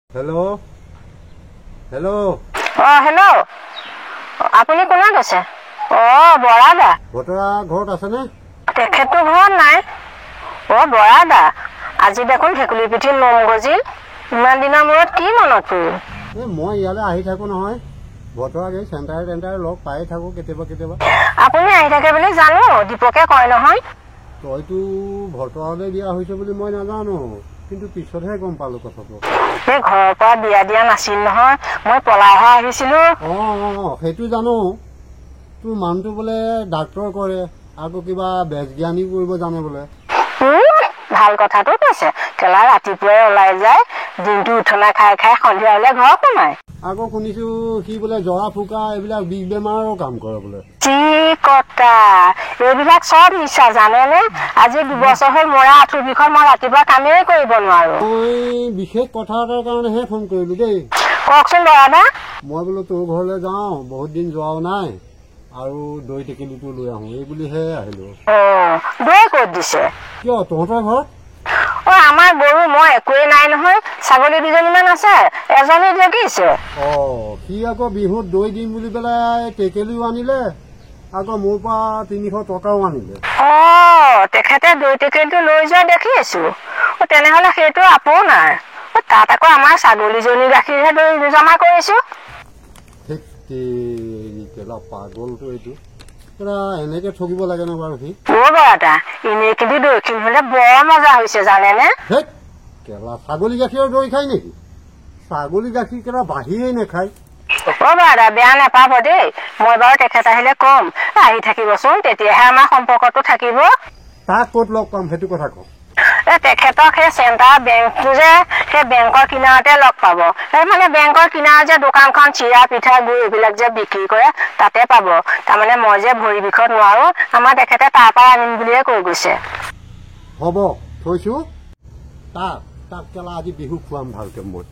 Hello. Hello. Hello. Apuni kona kase? Borada. Botara ঘৰত আছে নে? তেখেতো ঘৰত নাই। borada. আজি দেখোন ঠেকুলি পিঠি নম গজিল। ইমান দিনৰ মূৰত কি মনত পৰিল? মই ইয়ালে আহি থাকো নহয়। বতৰা গৈ চেণ্টাৰ লগ পাই থাকো কেতিয়াবা। আপুনি আহি থাকে বুলি জানো, দীপকে কয় নহয়। তইতো ভটৰালে দিয়া হৈছে বুলি মই নাজানো, কিন্তু পিছতহে গম পালো কথাটো। এই ঘৰৰ পৰা দিয়া নাছিল নহয়, মই পলাইহে আহিছিলো। সেইটো জানো। তোৰ মানুহটো বোলে ডাক্তৰ কৰে, আকৌ কিবা বেজ জ্ঞানী কৰিব জানে বোলে। ভাল কথাটো কৈছে। কেলা ৰাতিপুৱাই ওলাই যায়, দিনটো উঠনা খাই সন্ধিয়া হলে ঘৰ সোমায়। আকৌ শুনিছো সি বোলে জৰা ফুকা এইবিলাক বিষ বেমাৰৰ কাম কৰে বোলে। কথা এইবিলাক চব মিছা জানেনে? আজি 2 বছৰ হ'ল মৰা আঁঠুৰ বিষত মই ৰাতিপুৱা কামেই কৰিব নোৱাৰো। মই বিশেষ কথা এটাৰ কাৰণেহে ফোন কৰিলো দেই। কওকচোন বৰাদা। মই বোলো তোৰ ঘৰলৈ যাওঁ, বহুত দিন যোৱাও নাই, আৰু দৈ টেকেলিটো লৈ আহো এই বুলিহে আহিলো। দৈ ক'ত দিছে? কিয় তহঁতৰ ঘৰত? আমাৰ গৰু মই একোৱে নাই নহয়, ছাগলী 2জনীমান আছে, এজনী জগিছে। সি আকৌ বিহুত দৈ দিম বুলি পেলাই টেকেলিও আনিলে, আকৌ মোৰ পৰা 300 টকাও আনিলে। তেখেতে দৈ টেকেলিটো লৈ যোৱা দেখি আছো। তেনেহলে সেইটো আপোনাৰ। তাত আকৌ আমাৰ ছাগলীজনী গাখীৰহে দৈ জমা কৰিছো। পাগলটো এইটো এনেকে ঠগিব লাগে ন বাৰু সি? বৰাদা, এনেই কিন্তু দৈখিনি হলে বৰ মজা হৈছে জানেনে? কেলা ছাগলী গাখীৰৰ দৈ খাই নেকি? ছাগলী গাখীৰ কেলা বাহিৰেই নেখায়। বৰাদা বেয়া নাপাব দেই, মই বাৰু তেখেত আহিলে কম, আহি থাকিবচোন, তেতিয়াহে আমাৰ সম্পৰ্কটো থাকিব। তাক ক'ত লগ পাম সেইটো কথা কওঁ। তেখেতক সেই চেণ্টাৰ বেংকটো যে, সেই বেংকৰ কিনাৰতে লগ পাব। মানে বেংকৰ কিনাৰ যে দোকানখন চিৰা পিঠা গুড় এইবিলাক যে বিক্ৰী কৰে, তাতে পাব। তাৰমানে মই যে ভৰি বিষত নোৱাৰো, আমাৰ তেখেতে তাৰ পৰা আনিম বুলিয়ে কৈ গৈছে। হ'ব থৈছো। তাক কেলা আজি বিহু খুৱাম ভালকে মই।